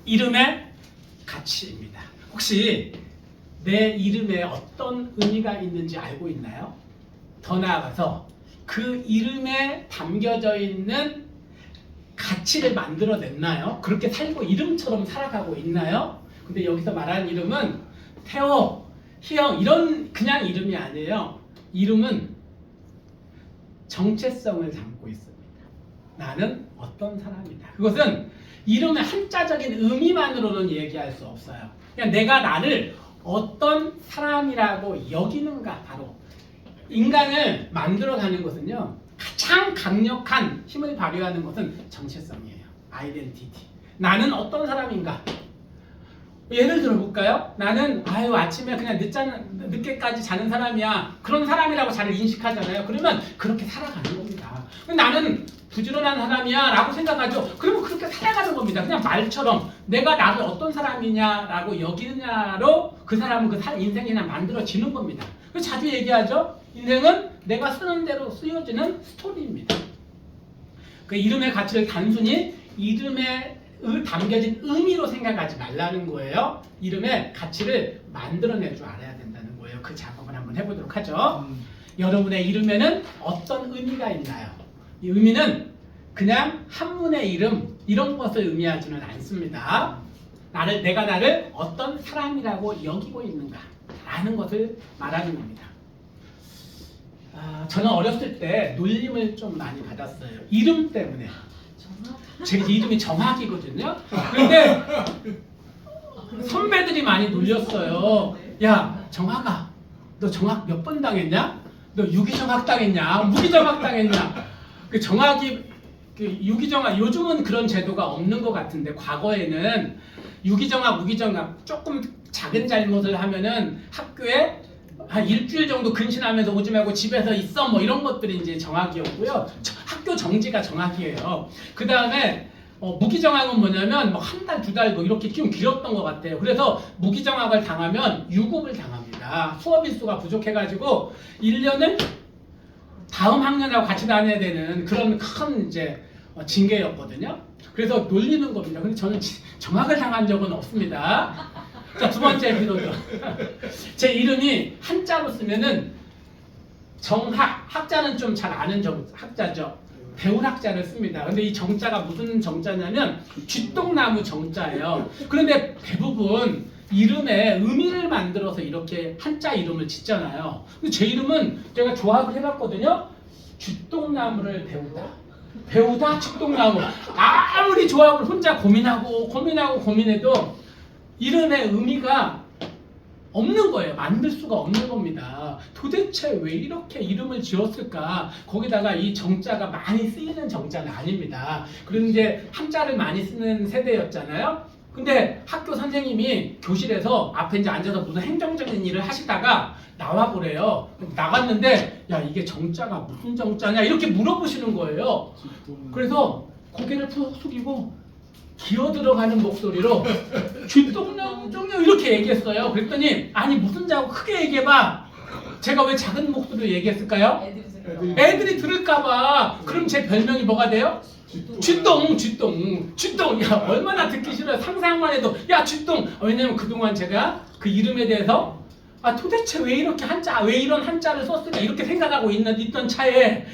이름의 가치입니다. 혹시 내 이름에 어떤 의미가 있는지 알고 있나요? 더 나아가서 그 이름에 담겨져 있는 가치를 만들어냈나요? 그렇게 살고 이름처럼 살아가고 있나요? 근데 여기서 말하는 이름은 태호, 희영 이런 그냥 이름이 아니에요. 이름은 정체성을 담고 있습니다. 나는 어떤 사람이다. 그것은 이름의 한자적인 의미만으로는 얘기할 수 없어요. 그냥 내가 나를 어떤 사람이라고 여기는가. 바로 인간을 만들어가는 것은요, 가장 강력한 힘을 발휘하는 것은 정체성이에요. 아이덴티티. 나는 어떤 사람인가. 예를 들어볼까요? 나는 아침에 그냥 늦게까지 자는 사람이야. 그런 사람이라고 잘 인식하잖아요. 그러면 그렇게 살아가는 겁니다. 나는 부지런한 사람이야 라고 생각하죠. 그러면 그렇게 살아가는 겁니다. 그냥 말처럼 내가 나를 어떤 사람이냐라고 여기느냐로 그 사람은 그 인생이 그냥 만들어지는 겁니다. 그래서 자주 얘기하죠. 인생은 내가 쓰는 대로 쓰여지는 스토리입니다. 그 이름의 가치를 단순히 이름에 담겨진 의미로 생각하지 말라는 거예요. 이름의 가치를 만들어낼 줄 알아야 된다는 거예요. 그 작업을 한번 해보도록 하죠. 여러분의 이름에는 어떤 의미가 있나요? 이 의미는 그냥 한문의 이름 이런 것을 의미하지는 않습니다. 내가 나를 어떤 사람이라고 여기고 있는가 라는 것을 말하는 겁니다. 저는 어렸을 때 놀림을 좀 많이 받았어요. 이름 때문에. 제 이름이 정학이거든요. 그런데 선배들이 많이 놀렸어요. 야, 정학아, 너 정학 몇 번 당했냐? 너 유기정학 당했냐? 무기정학 당했냐? 그 정학이 유기정학, 요즘은 그런 제도가 없는 것 같은데 과거에는 유기정학, 무기정학 조금 작은 잘못을 하면은 학교에 한 일주일 정도 근신하면서 오지 말고 집에서 있어 뭐 이런 것들이 이제 정학이었고요. 학교 정지가 정학이에요. 그 다음에 무기정학은 뭐냐면 뭐 한 달, 두 달 뭐 이렇게 좀 길었던 것 같아요. 그래서 무기정학을 당하면 유급을 당합니다. 수업 일수가 부족해가지고 1년을 다음 학년하고 같이 다녀야 되는 그런 큰 이제 징계였거든요. 그래서 놀리는 겁니다. 근데 저는 정학을 당한 적은 없습니다. 자, 두 번째 비로도 제 이름이 한자로 쓰면은 정학, 학자는 좀 잘 아는 학자죠. 배운 학자를 씁니다. 근데 이 정자가 무슨 정자냐면 쥐똥나무 정자예요. 그런데 대부분 이름에 의미를 만들어서 이렇게 한자 이름을 짓잖아요. 근데 제 이름은 제가 조합을 해봤거든요. 쥐똥나무를 배우다 쥐똥나무. 아무리 조합을 혼자 고민해도 이름의 의미가 없는 거예요. 만들 수가 없는 겁니다. 도대체 왜 이렇게 이름을 지었을까? 거기다가 이 정자가 많이 쓰이는 정자는 아닙니다. 그런데 한자를 많이 쓰는 세대였잖아요. 근데 학교 선생님이 교실에서 앞에 이제 앉아서 무슨 행정적인 일을 하시다가 나와보래요. 나갔는데 야, 이게 정자가 무슨 정자냐 이렇게 물어보시는 거예요. 그래서 고개를 푹 숙이고 기어들어가는 목소리로 쥐똥나무 종류 이렇게 얘기했어요. 그랬더니 아니 무슨 자고 크게 얘기해봐. 제가 왜 작은 목소리로 얘기했을까요? 애들이 들을까봐. 그럼 제 별명이 뭐가 돼요? 쥐똥. 야, 얼마나 듣기 싫어요. 상상만 해도 야, 쥐똥. 왜냐면 그동안 제가 그 이름에 대해서 도대체 왜 이런 한자를 썼을까 이렇게 생각하고 있던 차에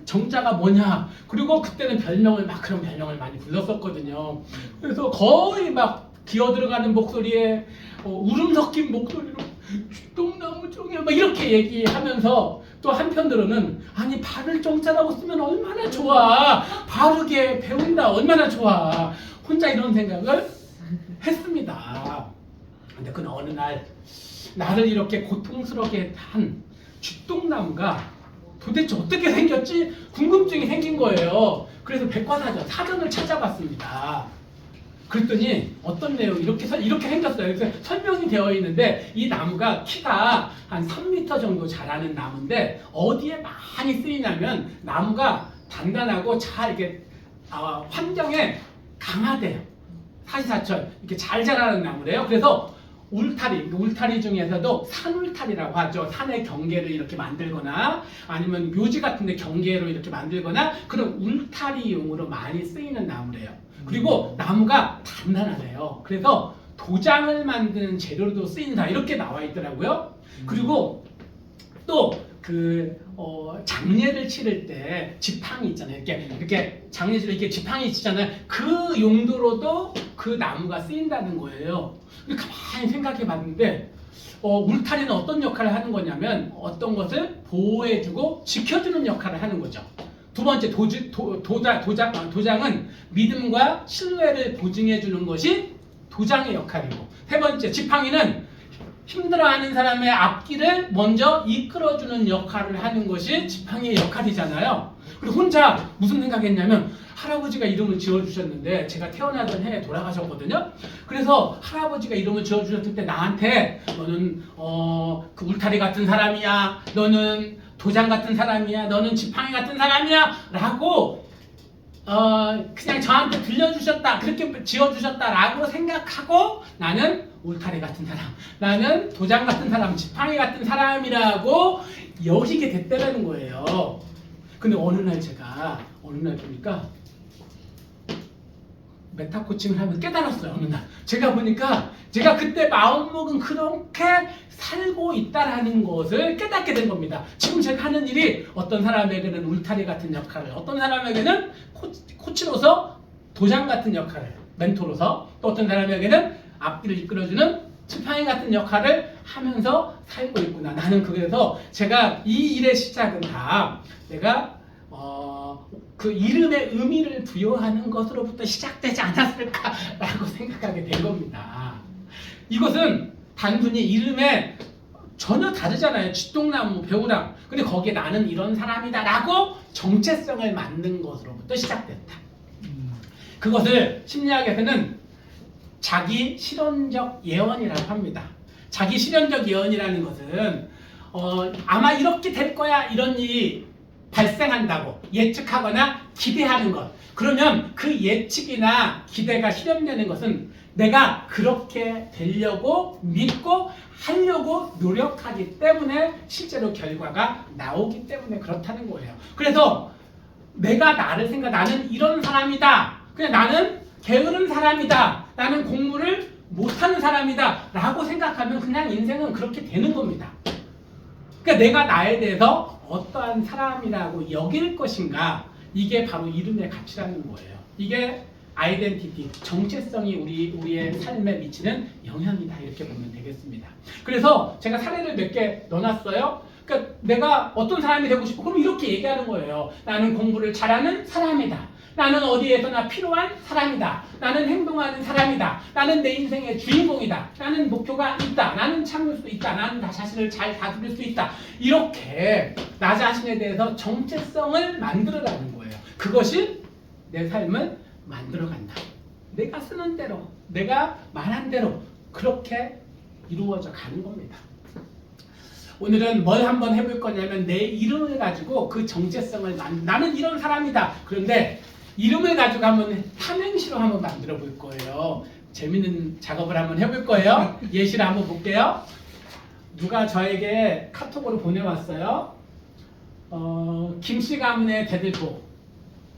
정자가 뭐냐. 그리고 그때는 그런 별명을 많이 불렀었거든요. 그래서 거의 막 기어들어가는 목소리에 울음 섞인 목소리로 쥐똥나무 종이야 막 이렇게 얘기하면서 또 한편으로는 아니 바를 정자라고 쓰면 얼마나 좋아. 바르게 배운다 얼마나 좋아. 혼자 이런 생각을 했습니다. 근데 그 어느 날 나를 이렇게 고통스럽게 한 쥐똥나무가 도대체 어떻게 생겼지? 궁금증이 생긴 거예요. 그래서 백과사전, 사전을 찾아봤습니다. 그랬더니 어떤 내용이 이렇게 생겼어요. 그래서 설명이 되어 있는데 이 나무가 키가 한 3m 정도 자라는 나무인데 어디에 많이 쓰이냐면 나무가 단단하고 잘 이렇게 환경에 강하대요. 사시사철 이렇게 잘 자라는 나무래요. 그래서 울타리 중에서도 산울타리라고 하죠. 산의 경계를 이렇게 만들거나 아니면 묘지 같은 데 경계로 이렇게 만들거나 그런 울타리용으로 많이 쓰이는 나무래요. 그리고 나무가 단단하대요. 그래서 도장을 만드는 재료로도 쓰인다 이렇게 나와 있더라고요. 그리고 또 장례를 치를 때 지팡이 있잖아요. 이렇게 장례 치를 이렇게 지팡이 치잖아요. 그 용도로도 그 나무가 쓰인다는 거예요. 근데 가만히 생각해봤는데 울타리는 어떤 역할을 하는 거냐면 어떤 것을 보호해주고 지켜주는 역할을 하는 거죠. 두 번째 도장은 믿음과 신뢰를 보증해주는 것이 도장의 역할이고, 세 번째 지팡이는 힘들어하는 사람의 앞길을 먼저 이끌어주는 역할을 하는 것이 지팡이의 역할이잖아요. 그리고 혼자 무슨 생각했냐면 할아버지가 이름을 지어주셨는데 제가 태어나던 해에 돌아가셨거든요. 그래서 할아버지가 이름을 지어주셨을 때 나한테 너는 그 울타리 같은 사람이야, 너는 도장 같은 사람이야, 너는 지팡이 같은 사람이야 라고 그냥 저한테 들려주셨다, 그렇게 지어주셨다라고 생각하고 나는 울타리 같은 사람, 나는 도장 같은 사람, 지팡이 같은 사람이라고 여기게 됐다는 거예요. 근데 어느 날 보니까 메타 코칭을 하면서 깨달았어요. 어느 날 제가 보니까 제가 그때 마음먹은 그렇게 살고 있다라는 것을 깨닫게 된 겁니다. 지금 제가 하는 일이 어떤 사람에게는 울타리 같은 역할을, 어떤 사람에게는 코치로서 도장 같은 역할을, 멘토로서, 또 어떤 사람에게는 앞길을 이끌어주는 지팡이 같은 역할을 하면서 살고 있구나. 나는 그래서 제가 이 일의 시작은 다 내가 그 이름의 의미를 부여하는 것으로부터 시작되지 않았을까라고 생각하게 된 겁니다. 이것은 단순히 이름에 전혀 다르잖아요. 쥐똥나무, 배우랑. 근데 거기에 나는 이런 사람이다 라고 정체성을 만든 것으로부터 시작됐다. 그것을 심리학에서는 자기 실현적 예언이라고 합니다. 자기 실현적 예언이라는 것은 아마 이렇게 될 거야 이런 일이 발생한다고 예측하거나 기대하는 것. 그러면 그 예측이나 기대가 실현되는 것은 내가 그렇게 되려고 믿고 하려고 노력하기 때문에 실제로 결과가 나오기 때문에 그렇다는 거예요. 그래서 내가 나는 이런 사람이다. 그냥 나는 게으른 사람이다. 나는 공부를 못하는 사람이다. 라고 생각하면 그냥 인생은 그렇게 되는 겁니다. 그러니까 내가 나에 대해서 어떠한 사람이라고 여길 것인가, 이게 바로 이름의 가치라는 거예요. 이게 아이덴티티, 정체성이 우리의 삶에 미치는 영향이다 이렇게 보면 되겠습니다. 그래서 제가 사례를 몇 개 넣어놨어요. 그러니까 내가 어떤 사람이 되고 싶어? 그럼 이렇게 얘기하는 거예요. 나는 공부를 잘하는 사람이다. 나는 어디에서나 필요한 사람이다. 나는 행동하는 사람이다. 나는 내 인생의 주인공이다. 나는 목표가 있다. 나는 참을 수 있다. 나는 나 자신을 잘 다스릴 수 있다. 이렇게 나 자신에 대해서 정체성을 만들어가는 거예요. 그것이 내 삶을 만들어간다. 내가 쓰는 대로, 내가 말한 대로 그렇게 이루어져 가는 겁니다. 오늘은 뭘 한번 해볼 거냐면 내 이름을 가지고 그 정체성을 나는 이런 사람이다. 그런데 이름을 가지고 한번 삼행시로 한번 만들어 볼 거예요. 재밌는 작업을 한번 해볼 거예요. 예시를 한번 볼게요. 누가 저에게 카톡으로 보내왔어요. 김씨 가문의 대들보,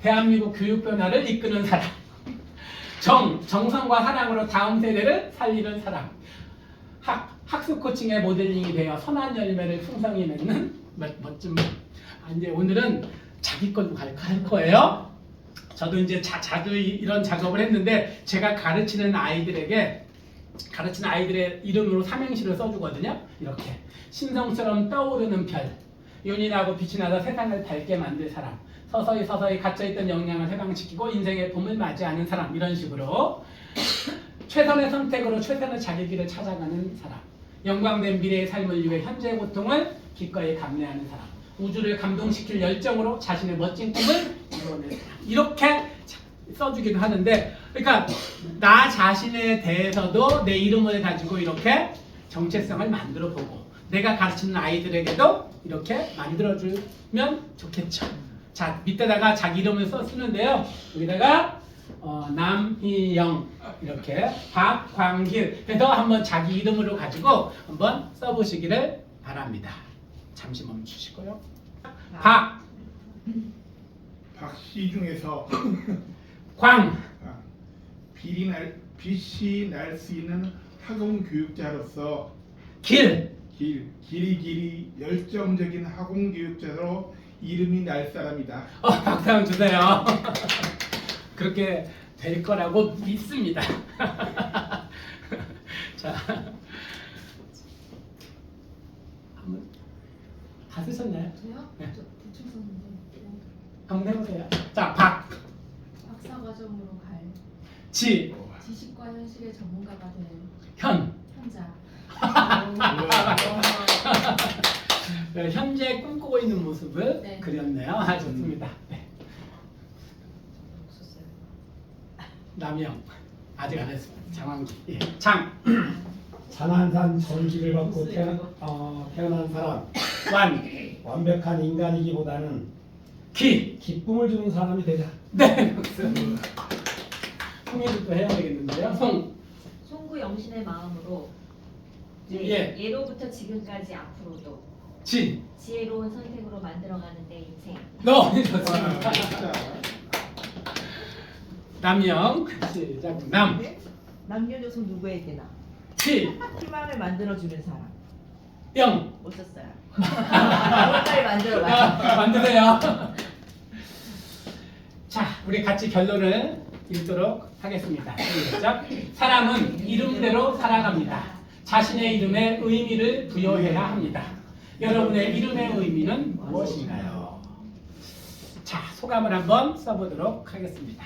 대한민국 교육 변화를 이끄는 사람, 정성과 사랑으로 다음 세대를 살리는 사람, 학습 코칭의 모델링이 되어 선한 열매를 풍성히 맺는 멋진 분. 이제 오늘은 자기 걸로 할 거예요. 저도 이제 자주 이런 작업을 했는데 제가 가르치는 아이들의 이름으로 삼행시를 써주거든요. 이렇게 신성처럼 떠오르는 별, 윤이 나고 빛이 나서 세상을 밝게 만들 사람, 서서히 갇혀있던 역량을 해방시키고 인생의 봄을 맞이하는 사람, 이런 식으로 최선의 선택으로 최선의 자기 길을 찾아가는 사람, 영광된 미래의 삶을 위해 현재의 고통을 기꺼이 감내하는 사람, 우주를 감동시킬 열정으로 자신의 멋진 꿈을 이루어낼 사람, 이렇게 써주기도 하는데, 그러니까 나 자신에 대해서도 내 이름을 가지고 이렇게 정체성을 만들어 보고 내가 가르치는 아이들에게도 이렇게 만들어주면 좋겠죠. 자, 밑에다가 자기 이름을 쓰는데요. 여기다가 남희영, 이렇게 박광길 해서 한번 자기 이름으로 가지고 한번 써보시기를 바랍니다. 잠시 멈추시고요. 박씨 중에서 광, 빛이 날 수 있는 학원 교육자로서 길이 열정적인 학원 교육자로 이름이 날 사람이다. 박수 한번 주세요. 그렇게 될 거라고 믿습니다. 자, 한번 다 쓰셨나요? 저요? 네. 저 대충 썼는데 한번 해보세요. 자, 박, 박사 과정으로 갈 지, 지식과 현실의 전문가가 될 현. 현자. 네, 현재 꿈꾸고 있는 모습을 네. 그렸네요. 아, 좋습니다. 네. 없었어요. 남영 아직 안 했습니다. 장황기. 예. 장, 찬한산 전기를 받고 태어난 사람, 완벽한 인간이기보다는 기. 기쁨을 주는 사람이 되자. 네, 박수. 송혜도 해야 되겠는데요. 송, 송구 영신의 마음으로 예. 예로부터 지금까지 앞으로도 진. 지혜로운 선택으로 만들어가는 내 인생. 너무 좋습니다. 남영 시작. 남, 남녀노소 누구에게나 치, 희망을 만들어주는 사람. 영. 못 썼어요. 빨리 만들어봐. 만드세요. 자, 우리 같이 결론을 읽도록 하겠습니다. 시작. 사람은 이름대로 살아갑니다. 자신의 이름에 의미를 부여해야 합니다. 여러분의 이름의 의미는 무엇인가요? 자, 소감을 한번 써보도록 하겠습니다.